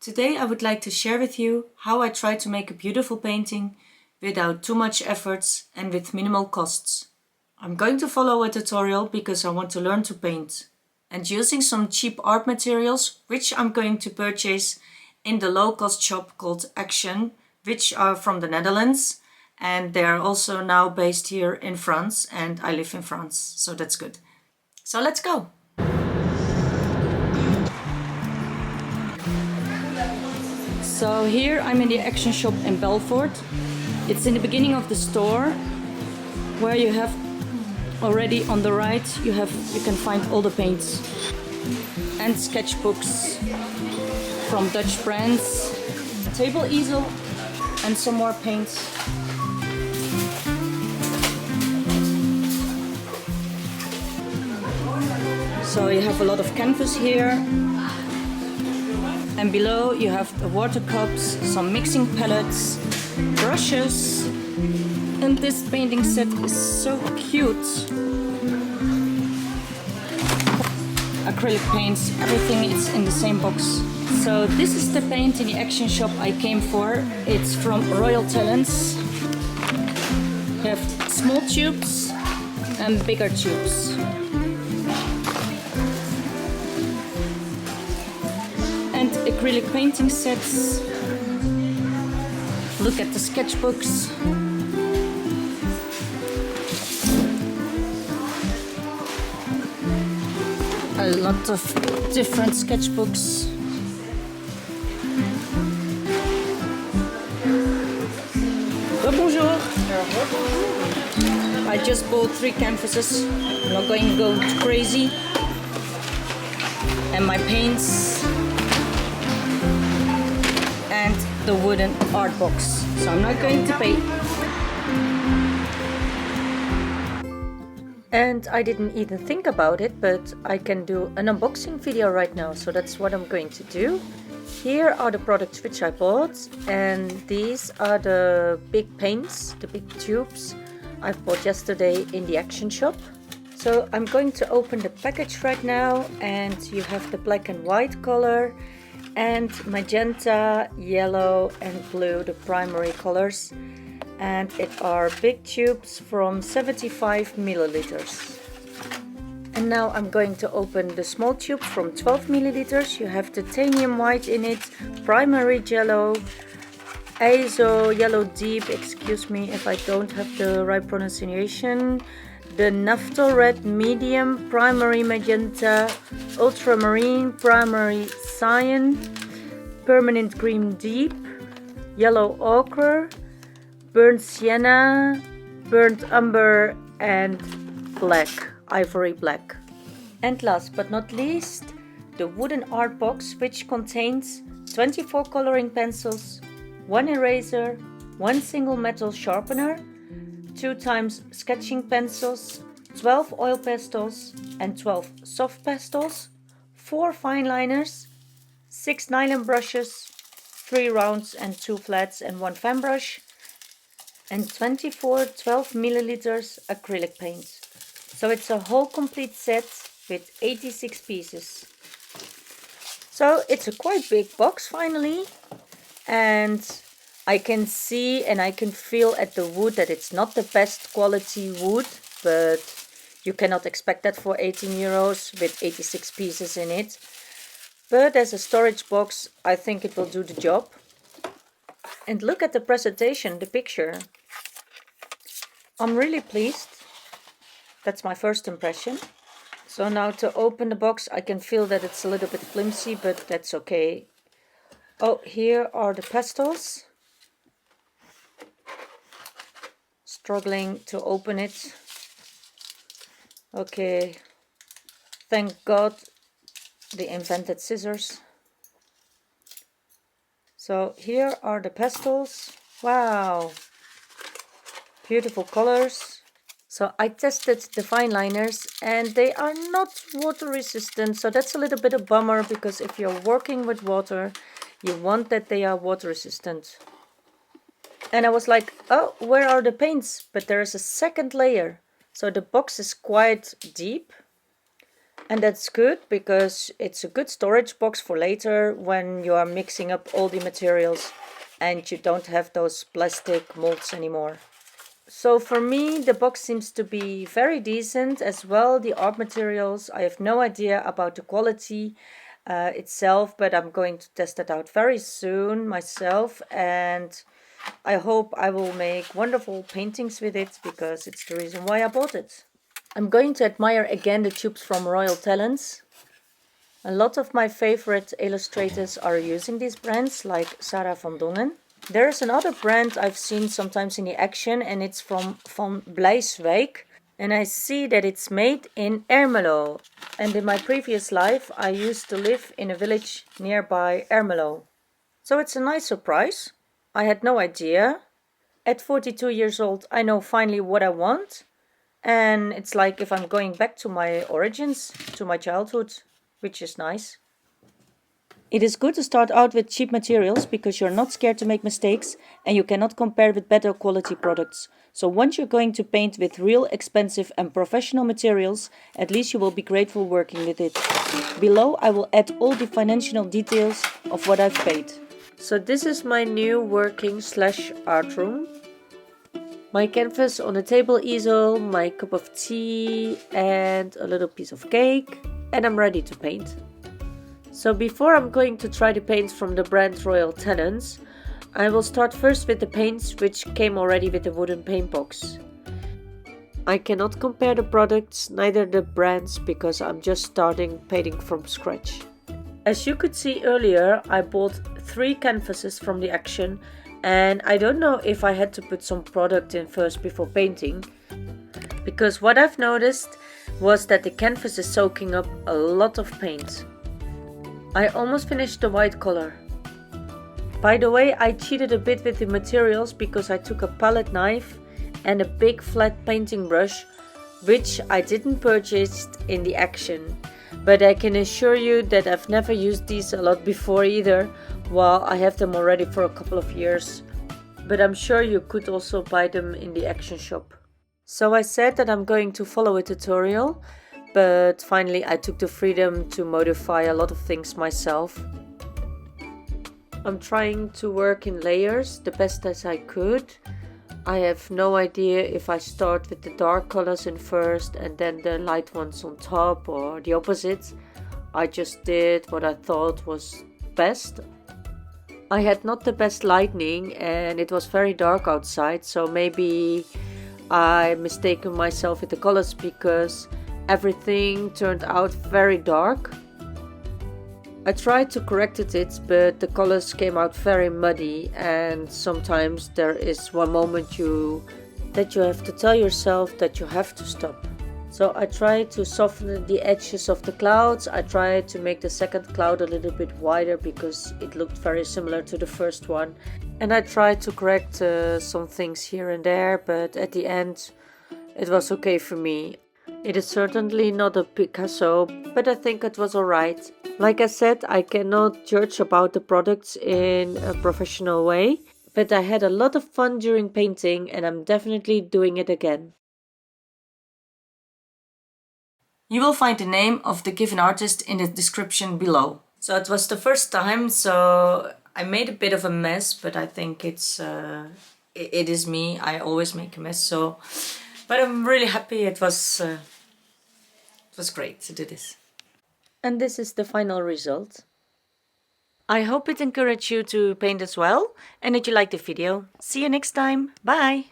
Today I would like to share with you how I try to make a beautiful painting without too much efforts and with minimal costs. I'm going to follow a tutorial because I want to learn to paint and using some cheap art materials which I'm going to purchase in the low-cost shop called Action, which are from the Netherlands, and they are also now based here in France, and I live in France, so that's good. So let's go! So here I'm in the Action shop in Belfort. It's in the beginning of the store where you have already on the right you can find all the paints and sketchbooks from Dutch brands, table easel and some more paints. So you have a lot of canvas here. And below you have the water cups, some mixing palettes, brushes, and this painting set is so cute. Acrylic paints, everything is in the same box. So this is the paint in the Action shop I came for. It's from Royal Talents. You have small tubes and bigger tubes. And acrylic painting sets. Look at the sketchbooks. A lot of different sketchbooks. Bonjour. I just bought 3 canvases. I'm not going to go crazy. And my paints. And the wooden art box. So I'm not going to pay. And I didn't even think about it, but I can do an unboxing video right now, so that's what I'm going to do. Here are the products which I bought, and these are the big paints, the big tubes I bought yesterday in the Action shop. So I'm going to open the package right now, and you have the black and white color, and magenta, yellow and blue, the primary colors. And it are big tubes from 75 milliliters. And now I'm going to open the small tube from 12 milliliters. You have titanium white in it, primary yellow, azo yellow deep, excuse me if I don't have the right pronunciation, the naphthol red medium, primary magenta, ultramarine, primary cyan, permanent green deep, yellow ochre, burnt sienna, burnt umber and black, ivory black. And last but not least, the wooden art box, which contains 24 coloring pencils, 1 eraser, 1 single metal sharpener, 2 times sketching pencils, 12 oil pastels and 12 soft pastels, 4 fine liners, 6 nylon brushes, 3 rounds and 2 flats and 1 fan brush, and 24 12 milliliters acrylic paint. So it's a whole complete set with 86 pieces. So it's a quite big box finally, and I can see and I can feel at the wood that it's not the best quality wood, but you cannot expect that for 18 euros with 86 pieces in it. But as a storage box, I think it will do the job. And look at the presentation, the picture. I'm really pleased. That's my first impression. So now to open the box, I can feel that it's a little bit flimsy, but that's okay. Oh, here are the pastels. Struggling to open it. Okay. Thank God they invented scissors. So here are the pastels. Wow. Beautiful colors. So I tested the fine liners and they are not water resistant, so that's a little bit of a bummer, because if you're working with water you want that they are water resistant. And I was like, oh, where are the paints? But there is a second layer, so the box is quite deep And that's good because it's a good storage box for later when you are mixing up all the materials and you don't have those plastic molds anymore. So for me, the box seems to be very decent as well. The art materials, I have no idea about the quality itself, but I'm going to test it out very soon myself, and I hope I will make wonderful paintings with it because it's the reason why I bought it. I'm going to admire again the tubes from Royal Talents. A lot of my favorite illustrators are using these brands, like Sarah van Dongen. There's another brand I've seen sometimes in the action, and it's from Van Blijswijk. And I see that it's made in Ermelo. And in my previous life, I used to live in a village nearby Ermelo. So it's a nice surprise. I had no idea. At 42 years old, I know finally what I want. And it's like if I'm going back to my origins, to my childhood, which is nice. It is good to start out with cheap materials because you're not scared to make mistakes and you cannot compare with better quality products. So once you're going to paint with real expensive and professional materials, at least you will be grateful working with it. Below I will add all the financial details of what I've paid. So this is my new working / art room. My canvas on a table easel, my cup of tea and a little piece of cake, and I'm ready to paint. So before I'm going to try the paints from the brand Royal Talents, I will start first with the paints which came already with the wooden paint box. I cannot compare the products, neither the brands, because I'm just starting painting from scratch. As you could see earlier, I bought 3 canvases from the action, and I don't know if I had to put some product in first before painting, because what I've noticed was that the canvas is soaking up a lot of paint. I almost finished the white color. By the way, I cheated a bit with the materials because I took a palette knife and a big flat painting brush, which I didn't purchase in the action. But I can assure you that I've never used these a lot before either, while I have them already for a couple of years. But I'm sure you could also buy them in the action shop. So I said that I'm going to follow a tutorial, but finally I took the freedom to modify a lot of things myself. I'm trying to work in layers the best as I could. I have no idea if I start with the dark colors in first and then the light ones on top or the opposite. I just did what I thought was best. I had not the best lighting and it was very dark outside, so maybe I mistaken myself with the colors because everything turned out very dark. I tried to correct it, but the colors came out very muddy, and sometimes there is one moment that you have to tell yourself that you have to stop. So I tried to soften the edges of the clouds. I tried to make the second cloud a little bit wider because it looked very similar to the first one. And I tried to correct some things here and there, but at the end it was okay for me. It is certainly not a Picasso, but I think it was alright. Like I said, I cannot judge about the products in a professional way, but I had a lot of fun during painting and I'm definitely doing it again. You will find the name of the given artist in the description below. So it was the first time, so I made a bit of a mess, but I think it is me. I always make a mess, but I'm really happy. It was great to do this. And this is the final result. I hope it encouraged you to paint as well and that you liked the video. See you next time. Bye!